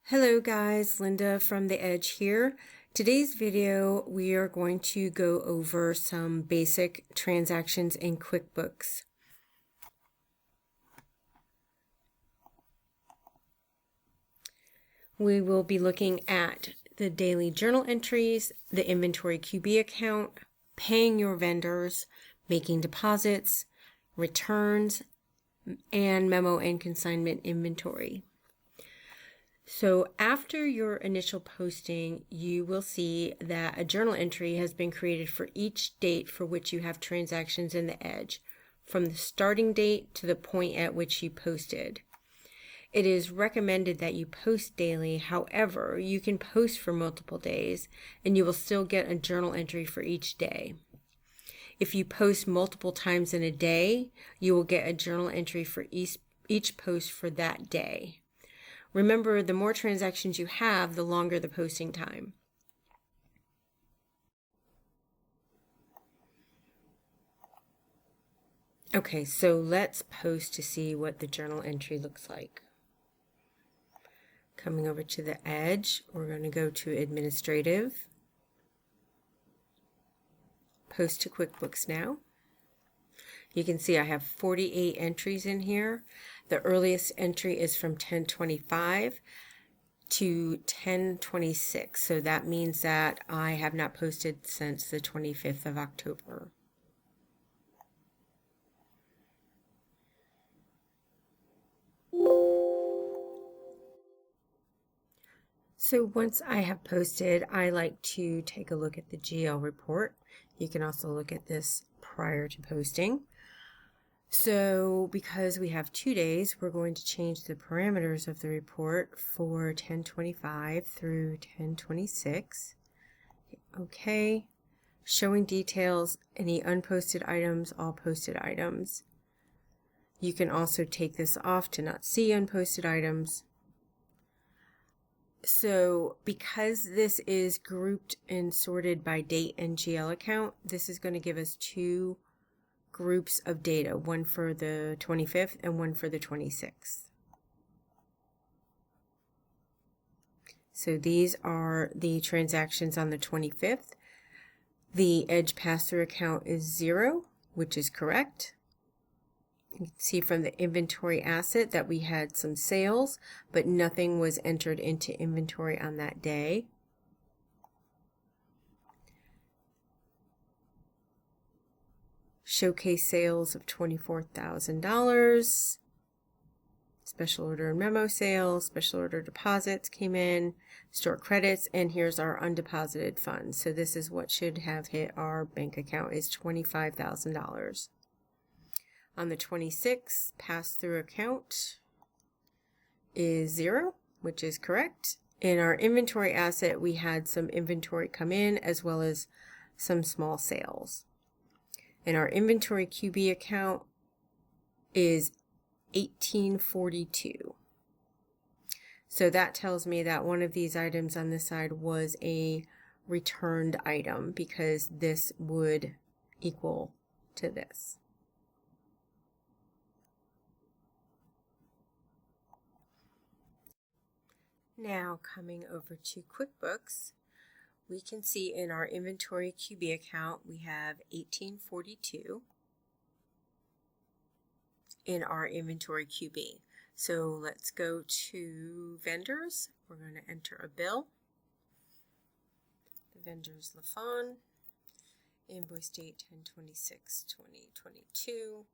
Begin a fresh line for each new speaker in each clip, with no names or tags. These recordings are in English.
Hello guys, Linda from The Edge here. Today's video we are going to go over some basic transactions in QuickBooks. We will be looking at the daily journal entries, the inventory QB account, paying your vendors, making deposits, returns, and memo and consignment inventory. So after your initial posting, you will see that a journal entry has been created for each date for which you have transactions in the Edge, from the starting date to the point at which you posted. It is recommended that you post daily. However, you can post for multiple days and you will still get a journal entry for each day. If you post multiple times in a day, you will get a journal entry for each post for that day. Remember, the more transactions you have, the longer the posting time. Okay, so let's post to see what the journal entry looks like. Coming over to the Edge, we're going to go to Administrative, Post to QuickBooks now. You can see I have 48 entries in here. The earliest entry is from 10/25 to 10/26. So that means that I have not posted since the 25th of October. So once I have posted, I like to take a look at the GL report. You can also look at this prior to posting. So because we have 2 days, we're going to change the parameters of the report for 10/25 through 10/26. Okay. Showing details, any unposted items, all posted items. You can also take this off to not see unposted items. So because this is grouped and sorted by date and GL account, this is going to give us two groups of data, one for the 25th and one for the 26th. So these are the transactions on the 25th. The Edge pass-through account is 0, which is correct. You can see from the inventory asset that we had some sales, but nothing was entered into inventory on that day. Showcase sales of $24,000. Special order and memo sales, special order deposits came in, store credits, and here's our undeposited funds. So this is what should have hit our bank account, is $25,000. On the 26th, pass-through account is 0, which is correct. In our inventory asset, we had some inventory come in as well as some small sales. And our inventory QB account is 1842. So that tells me that one of these items on this side was a returned item, because this would equal to this. Now coming over to QuickBooks, we can see in our inventory QB account we have 1842 in our inventory QB. So let's go to vendors. We're going to enter a bill. The vendor's LaFawn. Invoice date 10/26/2022.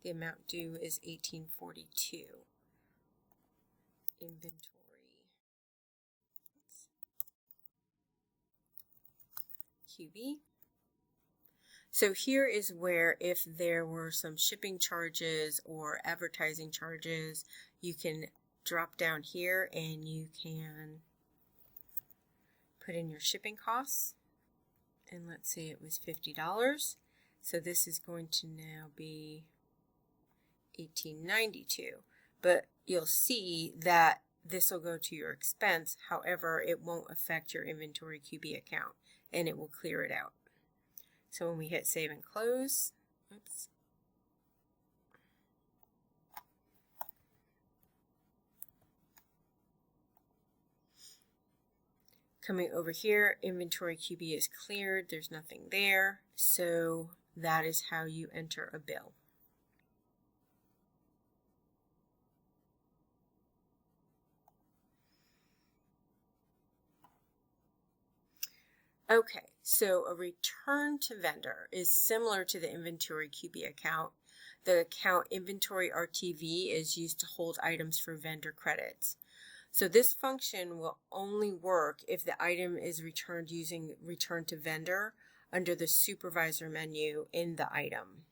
The amount due is 1842. Inventory QB. So here is where, if there were some shipping charges or advertising charges, you can drop down here and you can put in your shipping costs. And let's say it was $50. So this is going to now be $18.92. But you'll see that this will go to your expense. However, it won't affect your inventory QB account, and it will clear it out. So when we hit save and close, oops, Coming over here, inventory QB is cleared. There's nothing there. So that is how you enter a bill. Okay, so a return to vendor is similar to the inventory QB account. The account inventory RTV is used to hold items for vendor credits. So this function will only work if the item is returned using return to vendor under the supervisor menu in the item.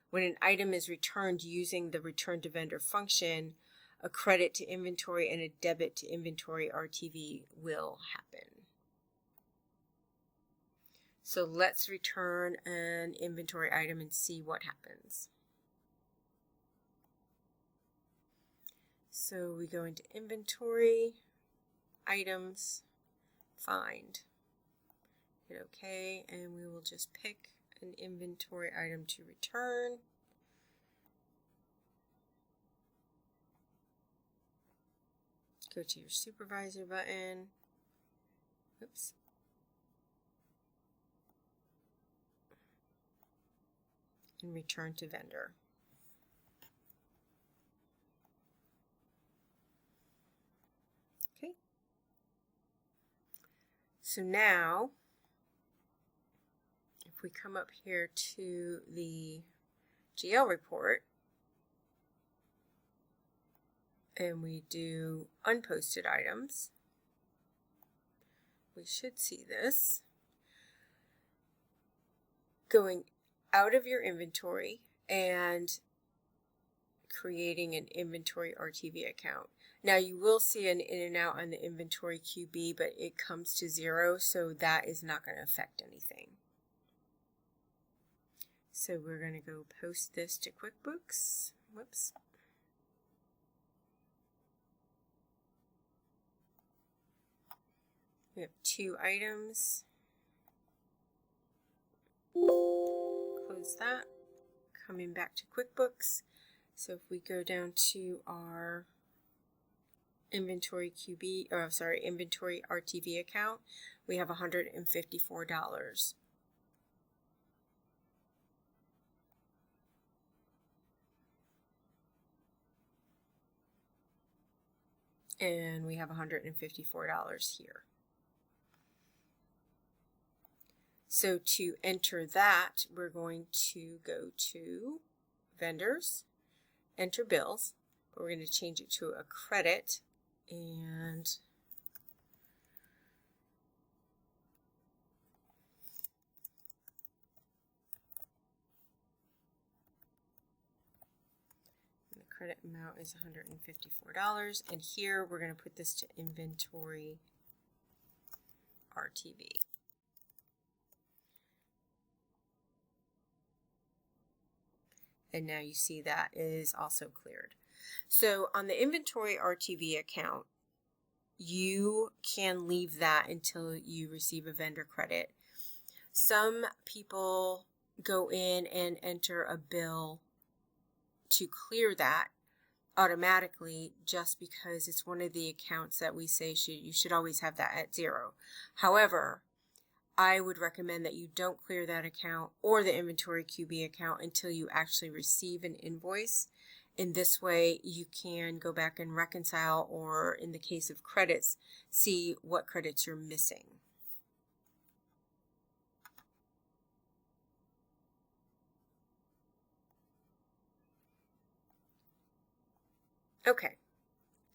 When an item is returned using the return to vendor function, a credit to inventory and a debit to inventory RTV will happen. So let's return an inventory item and see what happens. So we go into inventory, items, find, hit OK, and we will just pick an inventory item to return. Go to your supervisor button. Oops. And return to vendor. Okay. So now, if we come up here to the GL report, and we do unposted items, we should see this. Going out of your inventory and creating an inventory RTV account. Now you will see an in and out on the inventory QB, but it comes to 0, so that is not going to affect anything. So we're going to go post this to QuickBooks. Whoops. We have 2 items. Close that. Coming back to QuickBooks. So if we go down to our inventory QB, or sorry, inventory RTV account, we have $154. And we have $154 here. So to enter that, we're going to go to vendors, enter bills. We're going to change it to a credit, and the credit amount is $154. And here we're going to put this to inventory RTV. And now you see that is also cleared. So on the inventory RTV account, you can leave that until you receive a vendor credit. Some people go in and enter a bill to clear that automatically just because it's one of the accounts that we say you should always have that at 0. However, I would recommend that you don't clear that account or the inventory QB account until you actually receive an invoice. In this way, you can go back and reconcile, or in the case of credits, see what credits you're missing. Okay,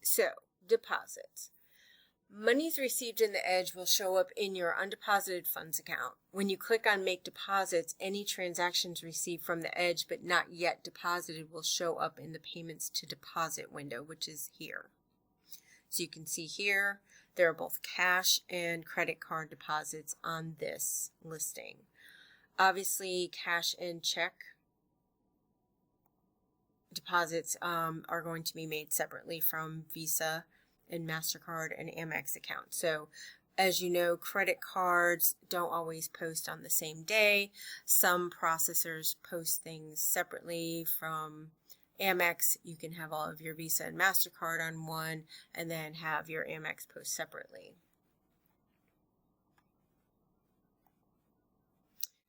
so deposits. Monies received in the Edge will show up in your undeposited funds account. When you click on Make Deposits, any transactions received from the Edge but not yet deposited will show up in the Payments to Deposit window, which is here. So you can see here, there are both cash and credit card deposits on this listing. Obviously, cash and check deposits are going to be made separately from Visa and MasterCard and Amex account. So as you know, credit cards don't always post on the same day. Some processors post things separately from Amex, you can have all of your Visa and MasterCard on one, and then have your Amex post separately.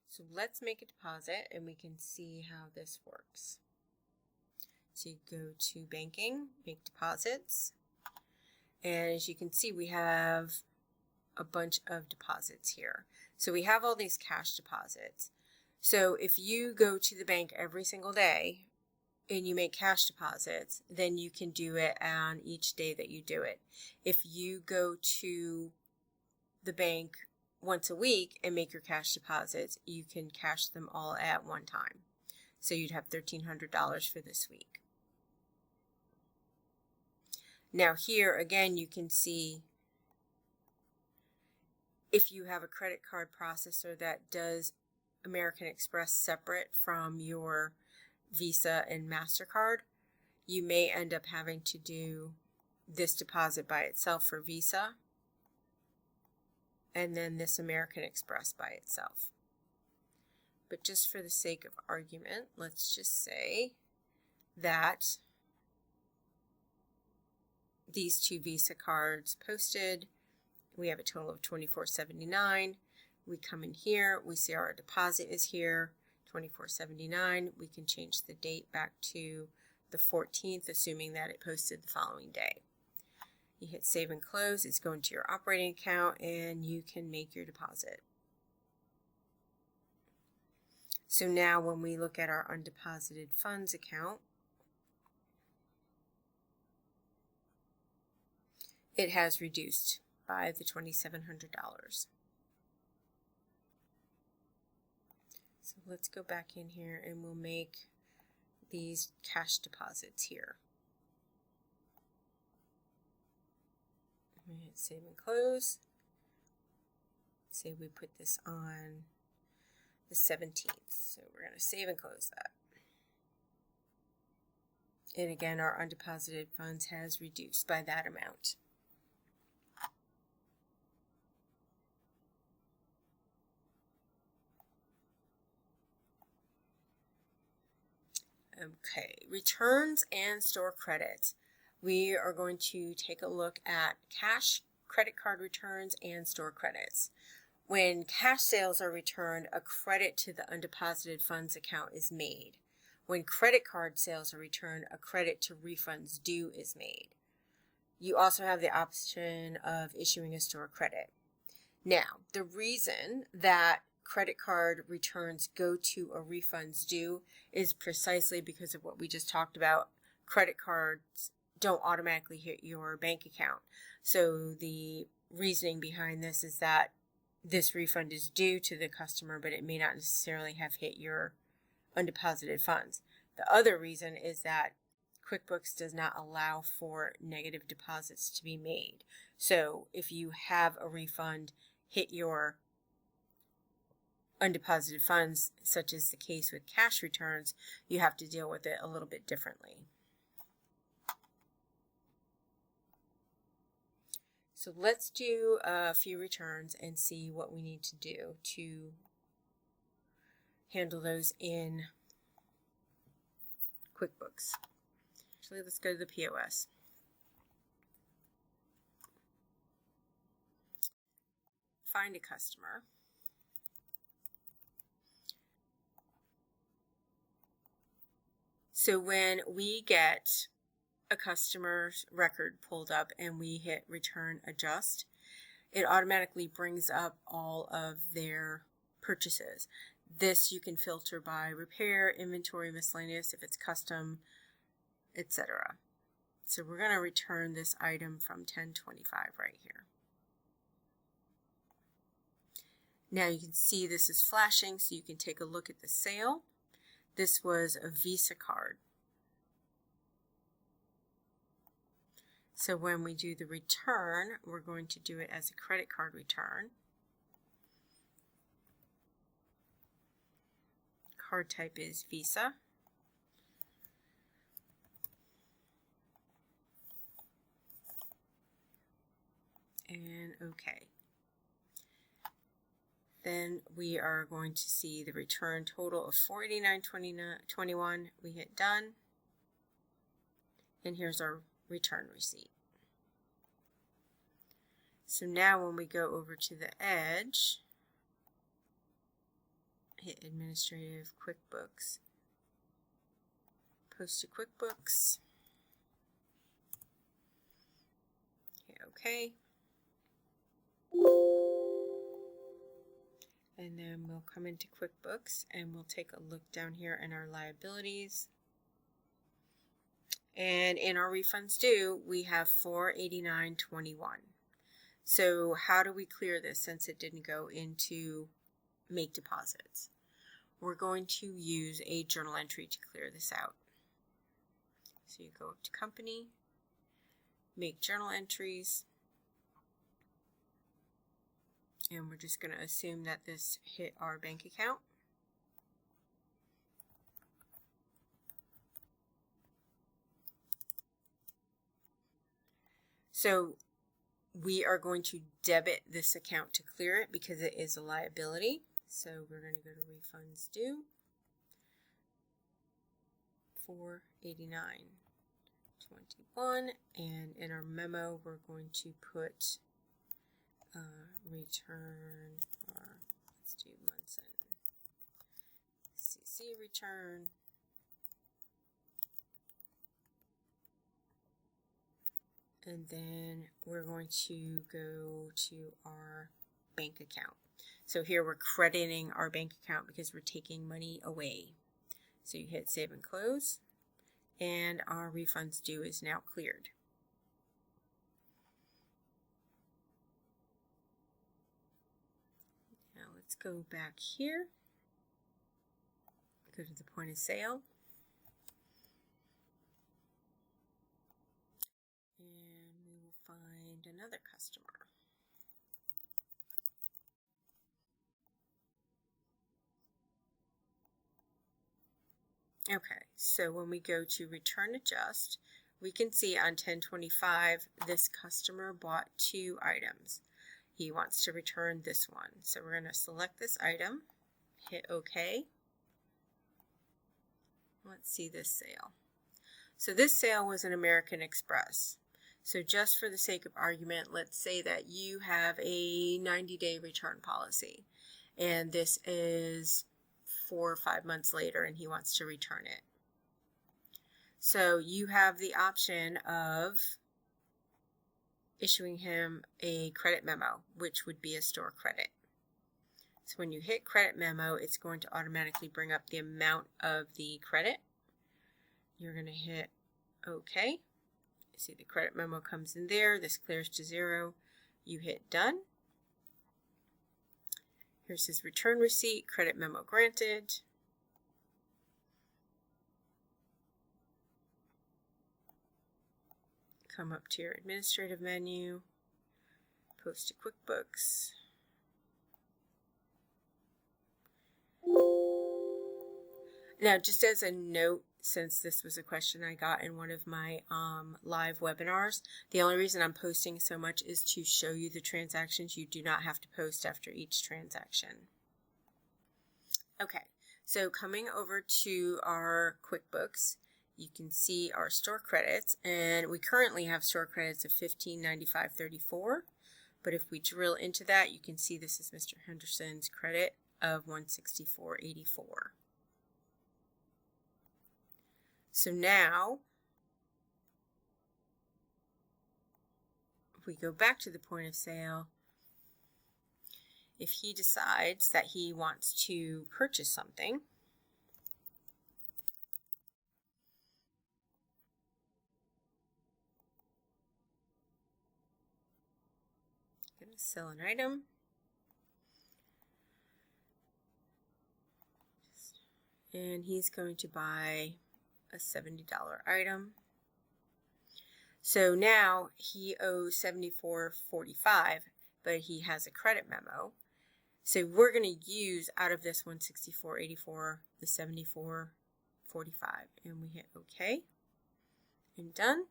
So let's make a deposit and we can see how this works. So you go to banking, make deposits, and as you can see, we have a bunch of deposits here. So we have all these cash deposits. So if you go to the bank every single day and you make cash deposits, then you can do it on each day that you do it. If you go to the bank once a week and make your cash deposits, you can cash them all at one time. So you'd have $1,300 for this week. Now here again, you can see if you have a credit card processor that does American Express separate from your Visa and MasterCard, you may end up having to do this deposit by itself for Visa and then this American Express by itself. But just for the sake of argument, let's just say that these two Visa cards posted, we have a total of $24.79. We come in here, we see our deposit is here, $24.79. We can change the date back to the 14th, assuming that it posted the following day. You hit save and close, it's going to your operating account, and you can make your deposit. So now when we look at our undeposited funds account, it has reduced by the $2,700. So let's go back in here and we'll make these cash deposits here. Hit save and close. Say we put this on the 17th. So we're going to save and close that. And again, our undeposited funds has reduced by that amount. Okay, returns and store credits. We are going to take a look at cash, credit card returns, and store credits. When cash sales are returned, a credit to the undeposited funds account is made. When credit card sales are returned, a credit to refunds due is made. You also have the option of issuing a store credit. Now, the reason that credit card returns go to a refunds due is precisely because of what we just talked about. Credit cards don't automatically hit your bank account. So the reasoning behind this is that this refund is due to the customer, but it may not necessarily have hit your undeposited funds. The other reason is that QuickBooks does not allow for negative deposits to be made. So if you have a refund hit your undeposited funds, such as the case with cash returns, you have to deal with it a little bit differently. So let's do a few returns and see what we need to do to handle those in QuickBooks. Actually, let's go to the POS. Find a customer. So when we get a customer's record pulled up and we hit return adjust, it automatically brings up all of their purchases. This you can filter by repair, inventory, miscellaneous, if it's custom, etc. So we're going to return this item from 1025 right here. Now you can see this is flashing, so you can take a look at the sale. This was a Visa card. So when we do the return, we're going to do it as a credit card return. Card type is Visa. And OK. Then we are going to see the return total of $489.21. We hit done. and here's our return receipt. So now when we go over to the edge, hit Administrative QuickBooks, Post to QuickBooks, hit OK, and then we'll come into QuickBooks and we'll take a look down here in our liabilities. And in our refunds due, we have $489.21. So how do we clear this since it didn't go into make deposits? We're going to use a journal entry to clear this out. So you go up to Company, Make Journal Entries, and we're just going to assume that this hit our bank account. So we are going to debit this account to clear it because it is a liability. So we're going to go to refunds due, $489.21, and in our memo we're going to put return, or let's do Munson CC return, and then we're going to go to our bank account. So here we're crediting our bank account because we're taking money away. So you hit Save and Close, and our refunds due is now cleared. Now let's go back here, go to the point of sale, and we will find another customer. Okay, so when we go to Return Adjust, we can see on 10/25 this customer bought 2 items. He wants to return this one. So we're going to select this item, hit OK. Let's see this sale. So this sale was an American Express. So just for the sake of argument, let's say that you have a 90-day return policy, and this is 4 or 5 months later and he wants to return it. So you have the option of issuing him a credit memo, which would be a store credit. So when you hit credit memo, it's going to automatically bring up the amount of the credit. You're going to hit OK. You see the credit memo comes in there. This clears to 0. You hit Done. Here's his return receipt, credit memo granted. Come up to your administrative menu, Post to QuickBooks. Now, just as a note, since this was a question I got in one of my live webinars, the only reason I'm posting so much is to show you the transactions. You do not have to post after each transaction. Okay, so coming over to our QuickBooks, you can see our store credits, and we currently have store credits of $15.95.34. But if we drill into that, you can see this is Mr. Henderson's credit of $164.84. So now, if we go back to the point of sale, if he decides that he wants to purchase something, I'm going to sell an item. And he's going to buy a $70 item. So now he owes $74.45, but he has a credit memo. So we're going to use out of this $164.84 the $74.45, and we hit OK and Done.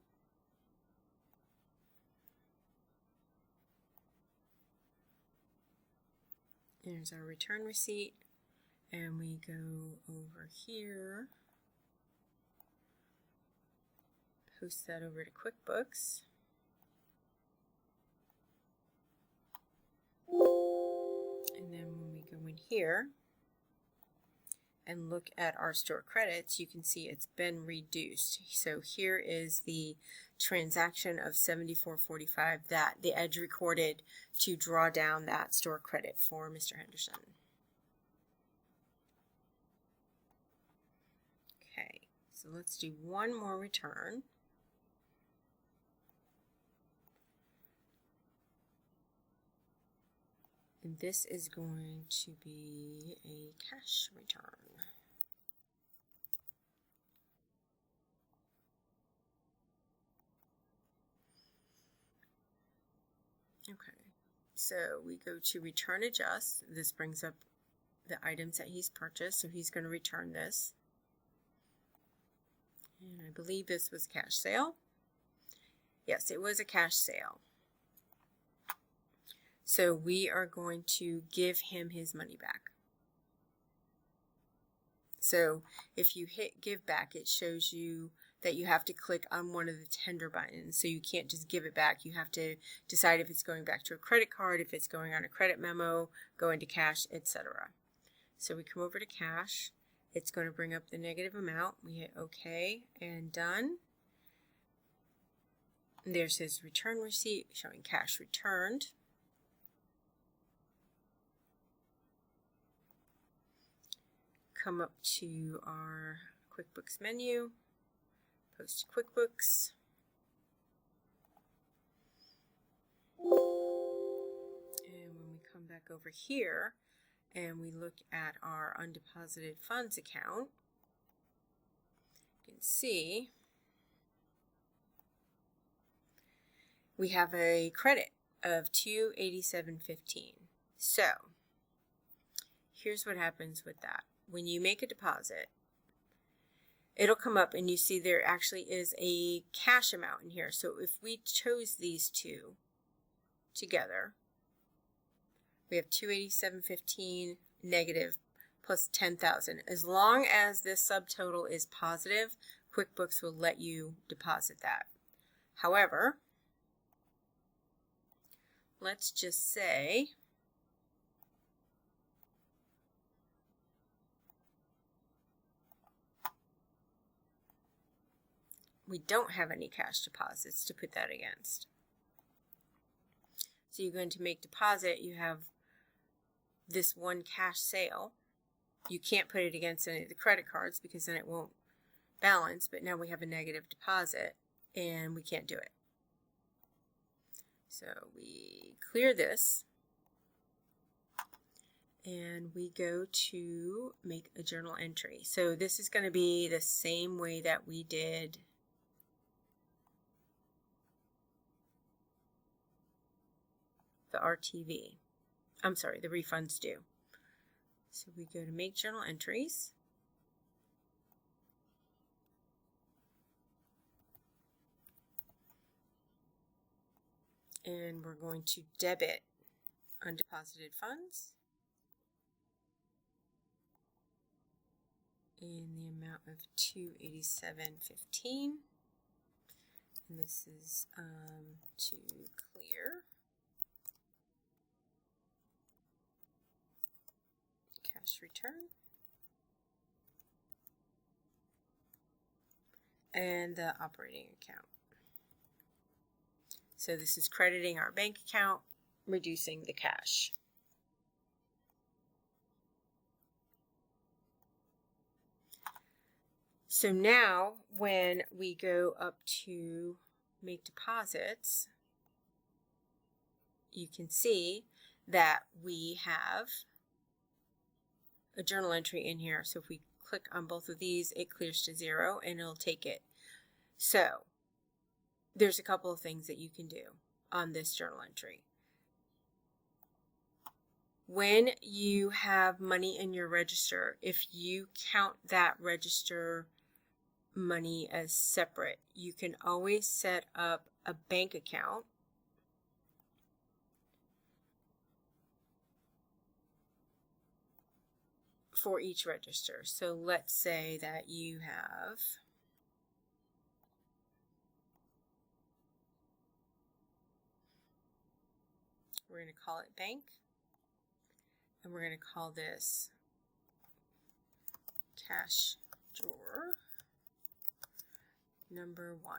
There's our return receipt, and we go over here, post that over to QuickBooks. And then when we go in here and look at our store credits, you can see it's been reduced. So here is the transaction of $74.45 that the Edge recorded to draw down that store credit for Mr. Henderson. Okay, so let's do one more return. And this is going to be a cash return. Okay, so we go to return adjust. This brings up the items that he's purchased, so he's going to return this. And I believe this was cash sale. Yes, it was a cash sale. So we are going to give him his money back. So if you hit give back, it shows you that you have to click on one of the tender buttons. So you can't just give it back. You have to decide if it's going back to a credit card, if it's going on a credit memo, go into cash, etc. So we come over to cash. It's going to bring up the negative amount. We hit OK and done. And there's his return receipt showing cash returned. Come up to our QuickBooks menu, post to QuickBooks. And when we come back over here and we look at our undeposited funds account, you can see we have a credit of $287.15. So here's what happens with that. When you make a deposit, it'll come up and you see there actually is a cash amount in here. So if we chose these two together, we have $287.15 negative plus $10,000. As long as this subtotal is positive, QuickBooks will let you deposit that. However, let's just say we don't have any cash deposits to put that against. So you're going to make deposit, you have this one cash sale. You can't put it against any of the credit cards because then it won't balance, but now we have a negative deposit and we can't do it. So we clear this and we go to make a journal entry. So this is going to be the same way that we did the RTV. I'm sorry, the refunds due. So we go to make journal entries. And we're going to debit undeposited funds in the amount of $287.15. And this is to clear cash return and the operating account. So this is crediting our bank account, reducing the cash. So now when we go up to make deposits, you can see that we have a journal entry in here. So if we click on both of these, it clears to 0 and it'll take it. So there's a couple of things that you can do on this journal entry. When you have money in your register, if you count that register money as separate, you can always set up a bank account for each register. So let's say that you have We're going to call it bank, and we're going to call this cash drawer number 1.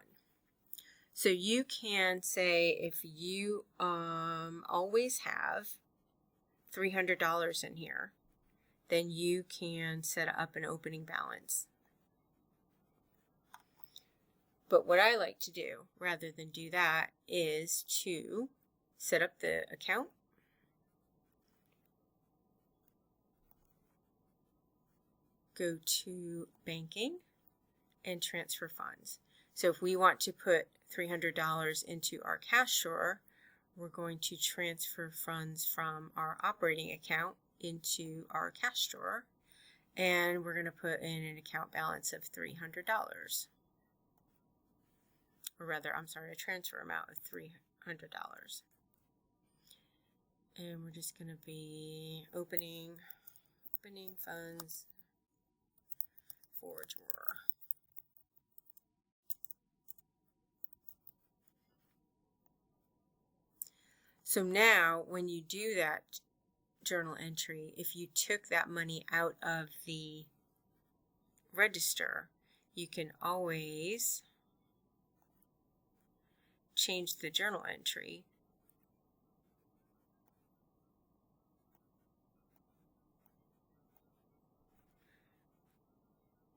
So you can say if you always have $300 in here, then you can set up an opening balance. But what I like to do, rather than do that, is to set up the account, go to banking, and transfer funds. So if we want to put $300 into our cash drawer, we're going to transfer funds from our operating account into our cash drawer, and we're going to put in an account balance of $300. Or rather, I'm sorry, a transfer amount of $300. And we're just going to be opening funds for drawer. So now when you do that journal entry, if you took that money out of the register, you can always change the journal entry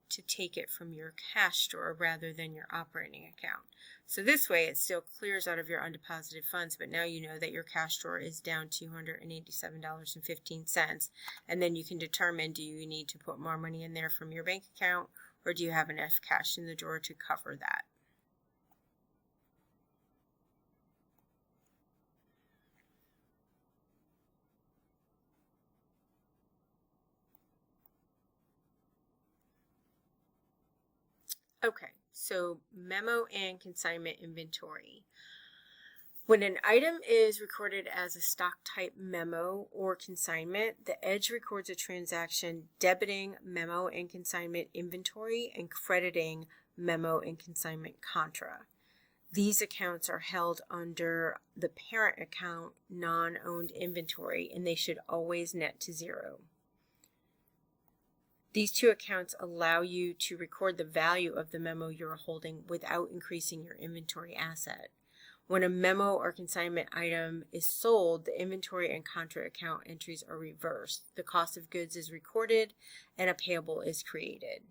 to take it from your cash drawer rather than your operating account. So this way it still clears out of your undeposited funds, but now you know that your cash drawer is down $287.15, and then you can determine, do you need to put more money in there from your bank account, or do you have enough cash in the drawer to cover that? Okay, so memo and consignment inventory. When an item is recorded as a stock type memo or consignment, the Edge records a transaction debiting memo and consignment inventory and crediting memo and consignment contra. These accounts are held under the parent account non-owned inventory, and they should always net to zero. These two accounts allow you to record the value of the memo you're holding without increasing your inventory asset. When a memo or consignment item is sold, the inventory and contra account entries are reversed. The cost of goods is recorded and a payable is created.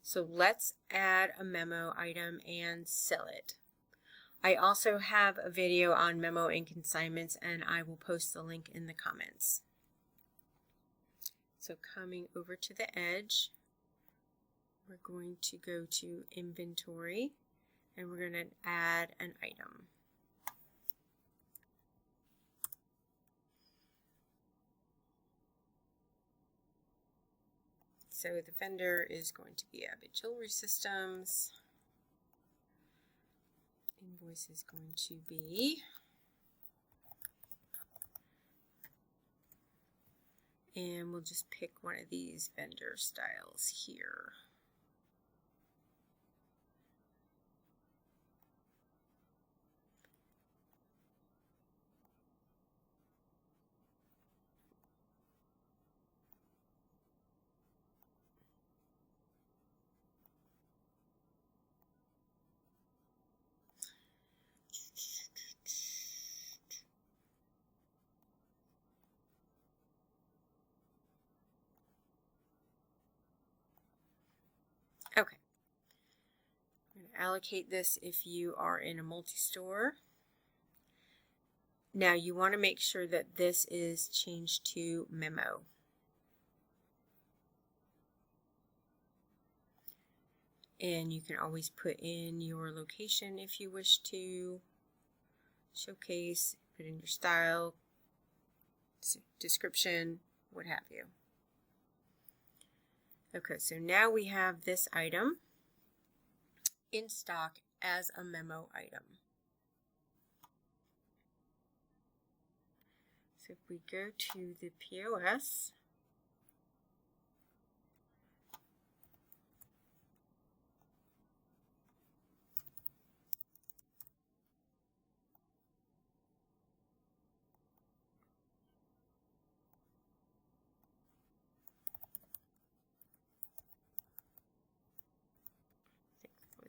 So let's add a memo item and sell it. I also have a video on memo and consignments, and I will post the link in the comments. So coming over to the Edge, we're going to go to inventory, and we're going to add an item. So the vendor is going to be Abbott Jewelry Systems. Invoice is going to be and we'll just pick one of these vendor styles here. Okay, I'm going to allocate this if you are in a multi-store. Now you want to make sure that this is changed to memo. And you can always put in your location if you wish to, showcase, put in your style, description, what have you. Okay, so now we have this item in stock as a memo item. So if we go to the POS,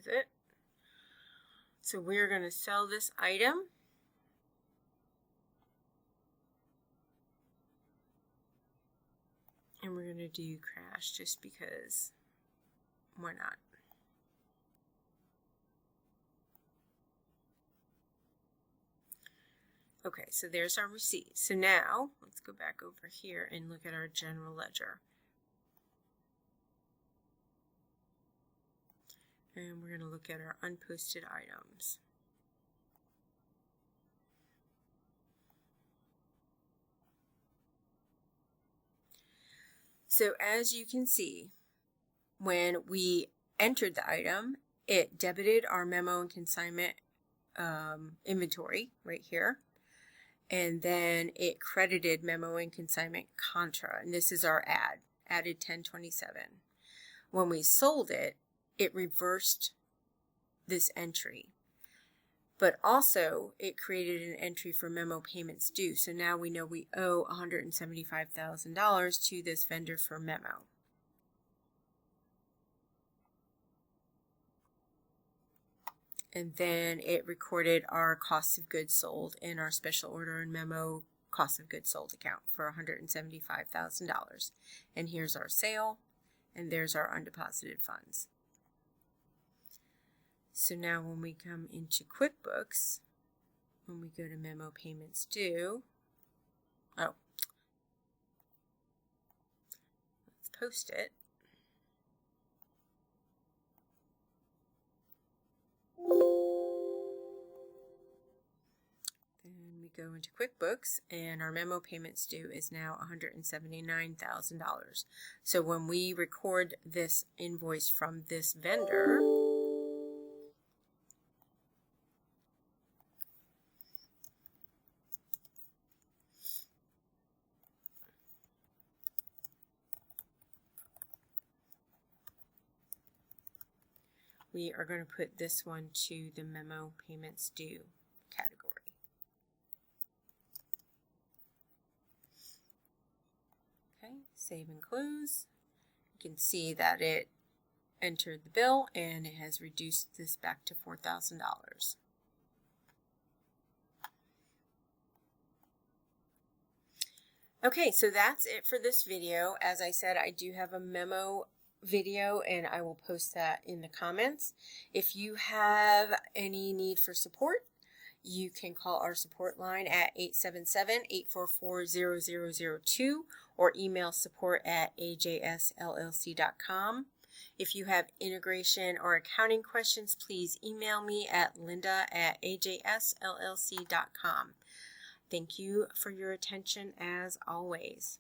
close it. So we're going to sell this item. And we're going to do crash just because why not? Okay, so there's our receipt. So now let's go back over here and look at our general ledger. And we're going to look at our unposted items. So as you can see, when we entered the item, it debited our memo and consignment inventory right here. And then it credited memo and consignment contra. And this is our added 1027. When we sold it, it reversed this entry. But also, it created an entry for memo payments due. So now we know we owe $175,000 to this vendor for memo. And then it recorded our cost of goods sold in our special order and memo cost of goods sold account for $175,000. And here's our sale, and there's our undeposited funds. So now when we come into QuickBooks, when we go to memo payments due, let's post it. Then we go into QuickBooks, and our memo payments due is now $179,000. So when we record this invoice from this vendor, we are going to put this one to the memo payments due category. Okay, save and close. You can see that it entered the bill and it has reduced this back to $4,000. Okay, so that's it for this video. As I said, I do have a memo video and I will post that in the comments. If you have any need for support, you can call our support line at 877-844-0002 or email support@ajsllc.com. If you have integration or accounting questions, please email me at linda@ajsllc.com. Thank you for your attention as always.